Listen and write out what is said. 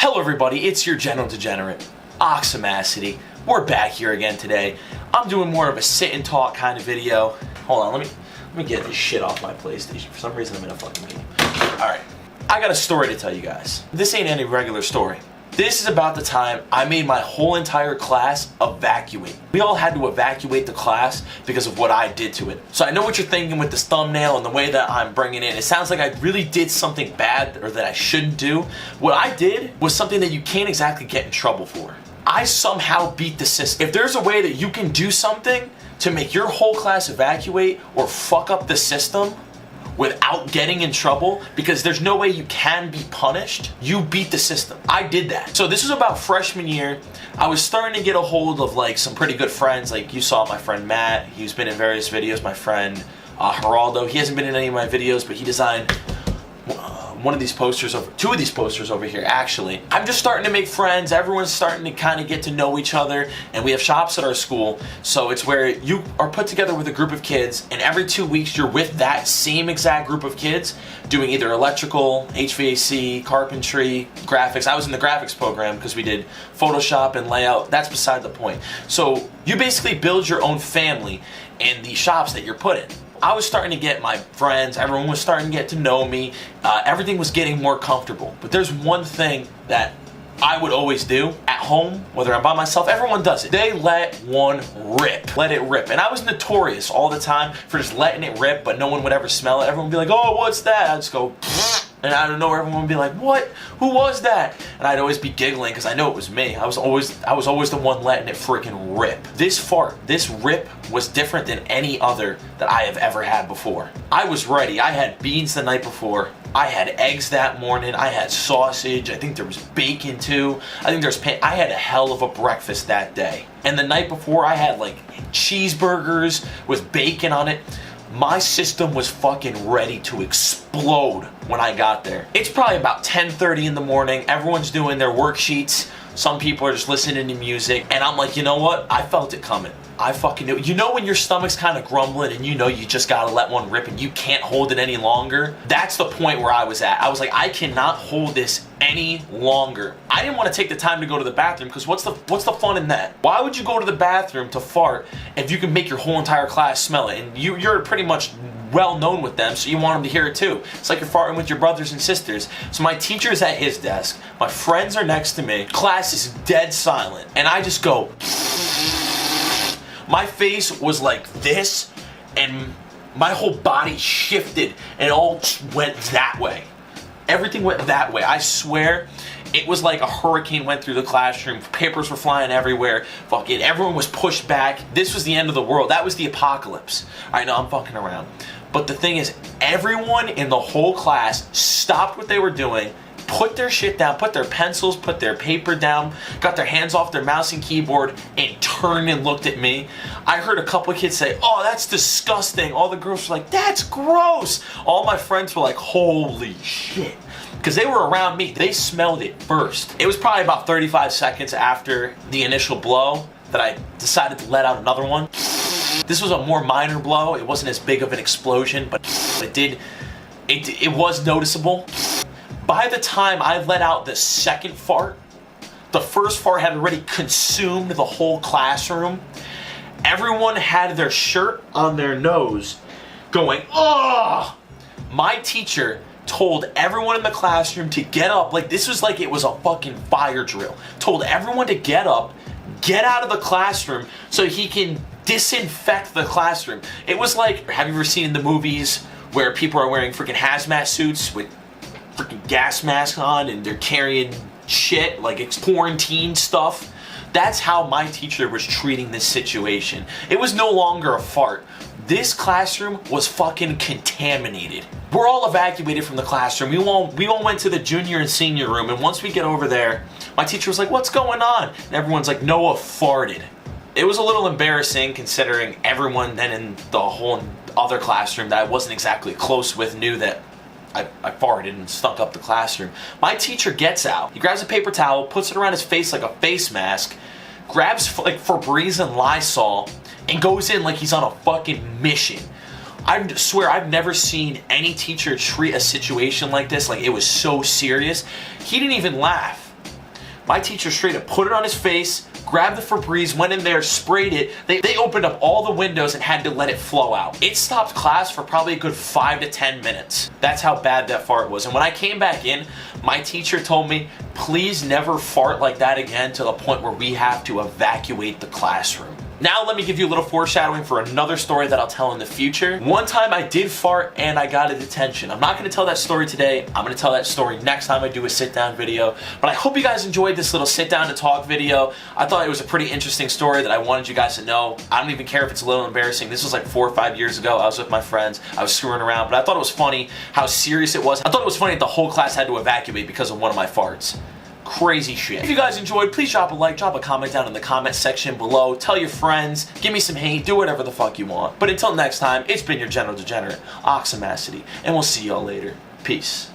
Hello everybody, it's your General Degenerate, Oxamacity. We're back here again today. I'm doing more of a sit and talk kind of video. Hold on, let me get this shit off my PlayStation. For some reason I'm in a fucking game. Alright, I got a story to tell you guys. This ain't any regular story. This is about the time I made my whole entire class evacuate. We all had to evacuate the class because of what I did to it. So I know what you're thinking with this thumbnail and the way that I'm bringing it. It sounds like I really did something bad or that I shouldn't do. What I did was something that you can't exactly get in trouble for. I somehow beat the system. If there's a way that you can do something to make your whole class evacuate or fuck up the system without getting in trouble, because there's no way you can be punished, you beat the system. I did that. So this was about freshman year. I was starting to get a hold of like some pretty good friends. Like you saw my friend Matt, he's been in various videos. My friend Geraldo, he hasn't been in any of my videos, but he designed one of these posters, two of these posters over here actually. I'm just starting to make friends, everyone's starting to kind of get to know each other, and we have shops at our school, so it's where you are put together with a group of kids, and every 2 weeks you're with that same exact group of kids doing either electrical, HVAC, carpentry, graphics. I was in the graphics program because we did Photoshop and layout. That's beside the point. So you basically build your own family in the shops that you're put in. I was starting to get my friends, everyone was starting to get to know me, everything was getting more comfortable. But there's one thing that I would always do at home, whether I'm by myself, everyone does it. They let one rip. Let it rip. And I was notorious all the time for just letting it rip, but no one would ever smell it. Everyone would be like, oh, what's that? I'd just go, and out of nowhere, everyone would be like, what? Who was that? And I'd always be giggling because I know it was me. I was always the one letting it freaking rip. This fart, this rip was different than any other that I have ever had before. I was ready. I had beans the night before. I had eggs that morning. I had sausage. I think there was bacon too. I think there's I had a hell of a breakfast that day. And the night before, I had like cheeseburgers with bacon on it. My system was fucking ready to explode when I got there. It's probably about 10:30 in the morning. Everyone's doing their worksheets. Some people are just listening to music. And I'm like, you know what? I felt it coming. I fucking knew. You know when your stomach's kind of grumbling and you know you just gotta let one rip and you can't hold it any longer? That's the point where I was at. I was like, I cannot hold this any longer. I didn't want to take the time to go to the bathroom because what's the fun in that? Why would you go to the bathroom to fart if you can make your whole entire class smell it? And you're pretty much well known with them, so you want them to hear it too. It's like you're farting with your brothers and sisters. So my teacher's at his desk, my friends are next to me, class is dead silent, and I just go. My face was like this, and my whole body shifted, and it all went that way. Everything went that way. I swear, it was like a hurricane went through the classroom. Papers were flying everywhere. Fucking everyone was pushed back. This was the end of the world. That was the apocalypse. I know I'm fucking around. But the thing is, everyone in the whole class stopped what they were doing, put their shit down, put their pencils, put their paper down, got their hands off their mouse and keyboard, and turned and looked at me. I heard a couple of kids say, oh, that's disgusting. All the girls were like, that's gross. All my friends were like, holy shit. Because they were around me. They smelled it first. It was probably about 35 seconds after the initial blow that I decided to let out another one. This was a more minor blow. It wasn't as big of an explosion, but it was noticeable. By the time I let out the second fart, the first fart had already consumed the whole classroom. Everyone had their shirt on their nose going, oh! My teacher told everyone in the classroom to get up, like this was like it was a fucking fire drill. Told everyone to get up, get out of the classroom so he can disinfect the classroom. It was like, have you ever seen in the movies where people are wearing freaking hazmat suits with freaking gas masks on and they're carrying shit like it's quarantine stuff? That's how my teacher was treating this situation. It was no longer a fart. This classroom was fucking contaminated. We're all evacuated from the classroom. We all went to the junior and senior room, and once we get over there, my teacher was like, what's going on? And everyone's like, Noah farted. It was a little embarrassing considering everyone then in the whole other classroom that I wasn't exactly close with knew that I farted and stunk up the classroom. My teacher gets out. He grabs a paper towel, puts it around his face like a face mask, grabs like Febreze and Lysol, and goes in like he's on a fucking mission. I swear I've never seen any teacher treat a situation like this like it was so serious. He didn't even laugh. My teacher straight up put it on his face, grabbed the Febreze, went in there, sprayed it. They opened up all the windows and had to let it flow out. It stopped class for probably a good 5 to 10 minutes. That's how bad that fart was. And when I came back in, my teacher told me, please never fart like that again to the point where we have to evacuate the classroom. Now let me give you a little foreshadowing for another story that I'll tell in the future. One time I did fart and I got a detention. I'm not going to tell that story today. I'm going to tell that story next time I do a sit down video. But I hope you guys enjoyed this little sit down to talk video. I thought it was a pretty interesting story that I wanted you guys to know. I don't even care if it's a little embarrassing. This was like 4 or 5 years ago. I was with my friends. I was screwing around, but I thought it was funny how serious it was. I thought it was funny that the whole class had to evacuate because of one of my farts. Crazy shit. If you guys enjoyed, please drop a like, drop a comment down in the comment section below. Tell your friends, give me some hate, do whatever the fuck you want. But until next time, it's been your General Degenerate, Oxamacity, and we'll see y'all later. Peace.